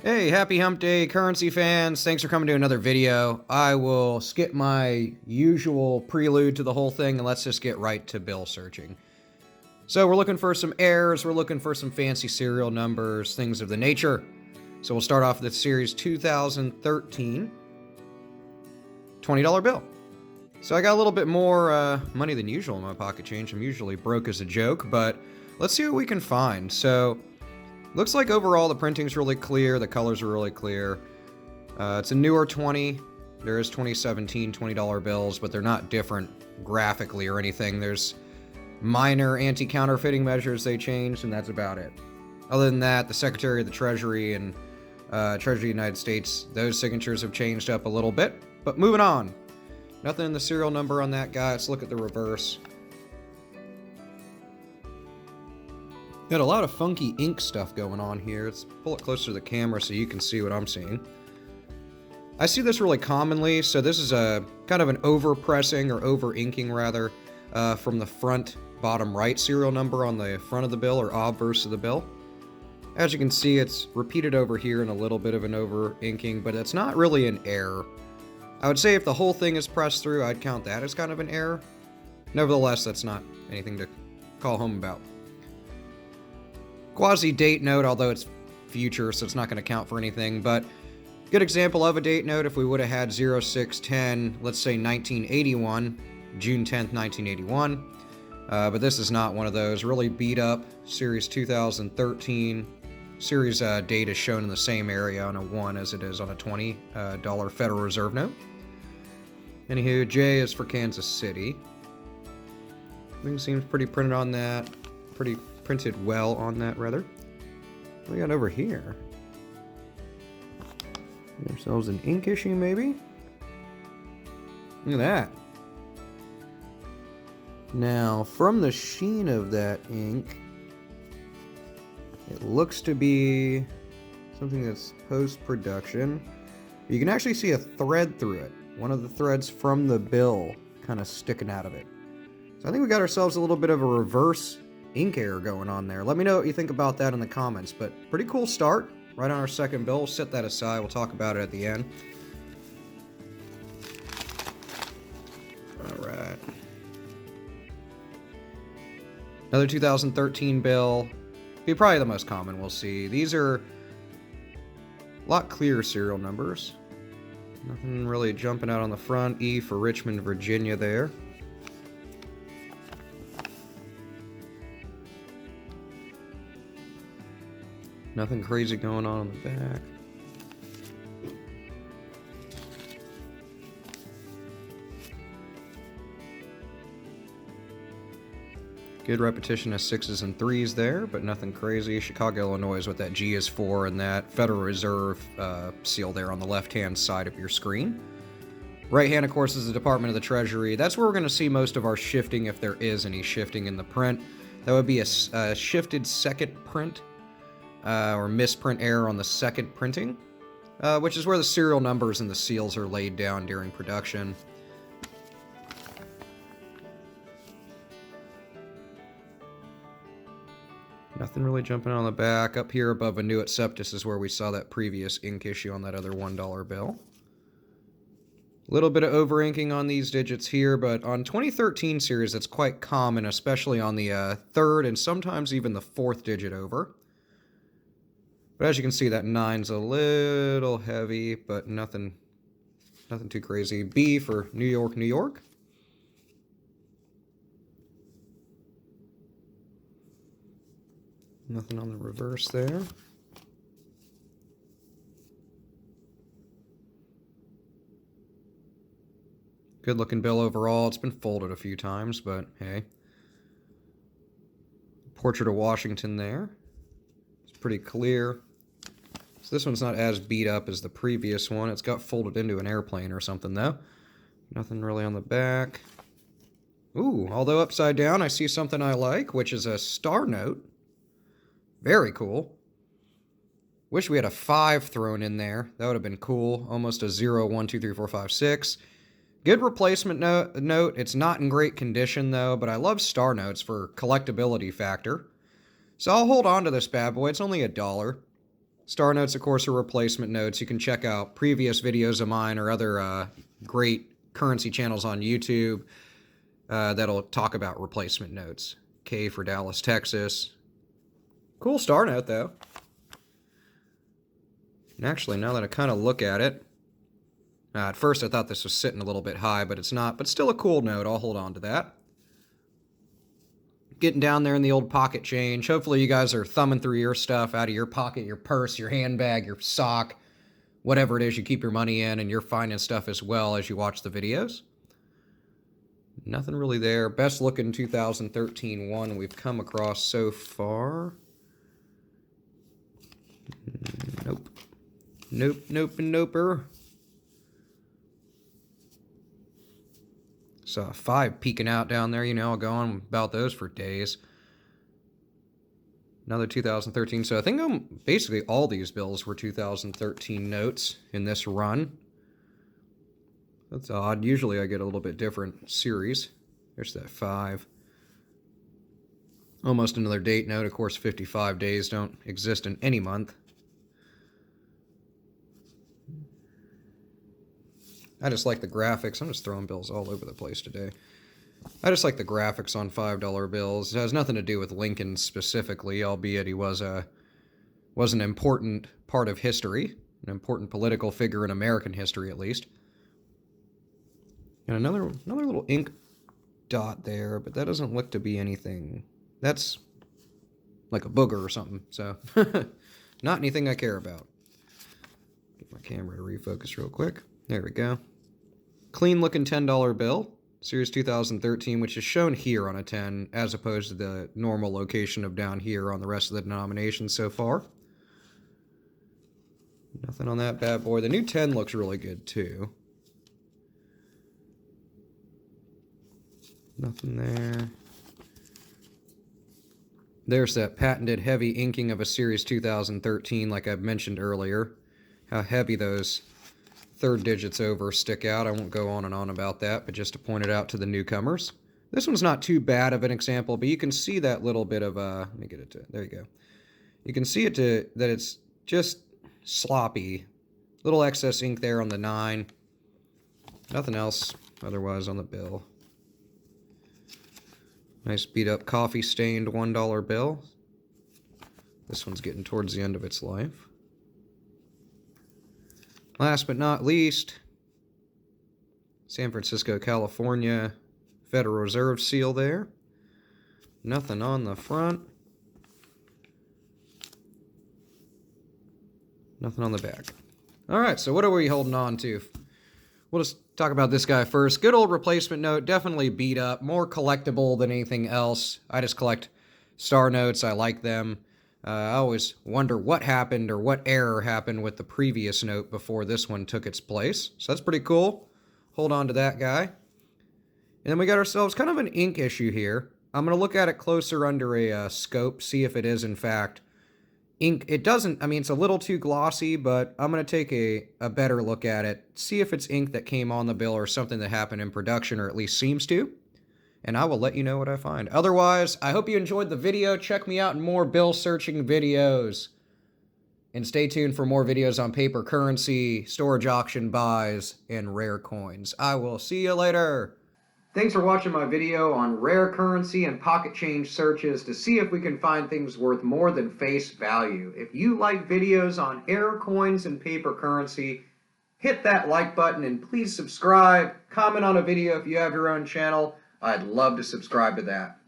Hey, happy hump day, currency fans. Thanks for coming to another video. I will skip my usual prelude to the whole thing and let's just get right to bill searching. So we're looking for some errors, we're looking for some fancy serial numbers, things of the nature. So we'll start off with the series 2013 $20 bill. So I got a little bit more money than usual in my pocket change. I'm usually broke as a joke, but let's see what we can find. So looks like overall the printing's really clear, the colors are really clear. It's a newer 20. There is 2017 $20 bills, but they're not different graphically or anything. There's minor anti-counterfeiting measures they changed, and that's about it. Other than that, the Secretary of the Treasury and Treasury of the United States, those signatures have changed up a little bit. But moving on. Nothing in the serial number on that guy. Let's look at the reverse. Got a lot of funky ink stuff going on here. Let's pull it closer to the camera so you can see what I'm seeing. I see this really commonly, so this is a kind of an over-pressing or over-inking rather from the front bottom right serial number on the front of the bill or obverse of the bill. As you can see, it's repeated over here in a little bit of an over-inking, but it's not really an error. I would say if the whole thing is pressed through, I'd count that as kind of an error. Nevertheless, that's not anything to call home about. Quasi date note, although it's future, so it's not going to count for anything, but good example of a date note if we would have had 0610, let's say 1981, June 10th, 1981. But this is not one of those. Really beat up, series 2013. Series date is shown in the same area on a 1 as it is on a $20 Federal Reserve note. Anywho, J is for Kansas City. Everything seems pretty printed on that. Pretty printed well on that, rather. What we got over here? Get ourselves an ink issue, maybe? Look at that. Now, from the sheen of that ink, it looks to be something that's post-production. You can actually see a thread through it. One of the threads from the bill kind of sticking out of it. So I think we got ourselves a little bit of a reverse ink error going on there. Let me know what you think about that in the comments, but pretty cool start right on our second bill. We'll set that aside. We'll talk about it at the end. All right. Another 2013 bill. Be probably the most common we'll see. These are a lot clearer serial numbers. Nothing really jumping out on the front. E for Richmond, Virginia there. Nothing crazy going on the back. Good repetition of 6s and 3s there, but nothing crazy. Chicago, Illinois is what that G is for, and that Federal Reserve seal there on the left-hand side of your screen. Right hand, of course, is the Department of the Treasury. That's where we're going to see most of our shifting, if there is any shifting in the print. That would be a shifted second print, or misprint error on the second printing, which is where the serial numbers and the seals are laid down during production. Nothing really jumping on the back. Up here above Annuit Septus is where we saw that previous ink issue on that other $1 bill. A little bit of over-inking on these digits here, but on 2013 series, that's quite common, especially on the third and sometimes even the fourth digit over. But as you can see, that 9's a little heavy, but nothing too crazy. B for New York, New York. Nothing on the reverse there. Good looking bill overall. It's been folded a few times, but hey. Portrait of Washington there. It's pretty clear. So this one's not as beat up as the previous one. It's got folded into an airplane or something though. Nothing really on the back. Ooh, although upside down, I see something I like, which is a STARNOTE. Very cool. Wish we had a 5 thrown in there. That would have been cool. Almost a 0, 1, 2, 3, 4, 5, 6. Good replacement note. It's not in great condition, though, but I love STARNOTEs for collectability factor. So I'll hold on to this bad boy. It's only $1. STARNOTEs, of course, are replacement notes. You can check out previous videos of mine or other great currency channels on YouTube that'll talk about replacement notes. K for Dallas, Texas. Cool STARNOTE, though. And actually, now that I kind of look at it, at first I thought this was sitting a little bit high, but it's not. But still a cool note. I'll hold on to that. Getting down there in the old pocket change. Hopefully you guys are thumbing through your stuff out of your pocket, your purse, your handbag, your sock, whatever it is you keep your money in, and you're finding stuff as well as you watch the videos. Nothing really there. Best looking 2013 one we've come across so far. Nope. Nope, nope, and noper. Saw 5 peeking out down there, you know, I'll go on about those for days. Another 2013, so I think basically all these bills were 2013 notes in this run. That's odd. Usually I get a little bit different series. There's that 5. Almost another date note. Of course, 55 days don't exist in any month. I just like the graphics. I'm just throwing bills all over the place today. I just like the graphics on $5 bills. It has nothing to do with Lincoln specifically, albeit he was an important part of history, an important political figure in American history, at least. And another little ink dot there, but that doesn't look to be anything. That's like a booger or something, so not anything I care about. Get my camera to refocus real quick. There we go. Clean looking $10 bill, series 2013, which is shown here on a 10, as opposed to the normal location of down here on the rest of the denominations so far. Nothing on that bad boy. The new 10 looks really good too. Nothing there. There's that patented heavy inking of a series 2013, like I've mentioned earlier. How heavy those third digits over stick out. I won't go on and on about that, but just to point it out to the newcomers. This one's not too bad of an example, but you can see that little bit of let me get it to, there you go. You can see that it's just sloppy. Little excess ink there on the 9. Nothing else otherwise on the bill. Nice beat up coffee stained $1 bill. This one's getting towards the end of its life. Last but not least, San Francisco, California, Federal Reserve seal there. Nothing on the front. Nothing on the back. All right, so what are we holding on to? We'll just talk about this guy first. Good old replacement note, definitely beat up, more collectible than anything else. I just collect STARNOTEs. I like them. I always wonder what happened or what error happened with the previous note before this one took its place. So that's pretty cool. Hold on to that guy. And then we got ourselves kind of an ink issue here. I'm going to look at it closer under a scope, see if it is in fact ink. It doesn't, I mean, it's a little too glossy, but I'm going to take a better look at it, see if it's ink that came on the bill or something that happened in production, or at least seems to. And I will let you know what I find. Otherwise, I hope you enjoyed the video. Check me out in more bill searching videos. And stay tuned for more videos on paper currency, storage auction buys, and rare coins. I will see you later. Thanks for watching my video on rare currency and pocket change searches to see if we can find things worth more than face value. If you like videos on rare coins and paper currency, hit that like button and please subscribe. Comment on a video if you have your own channel. I'd love to subscribe to that.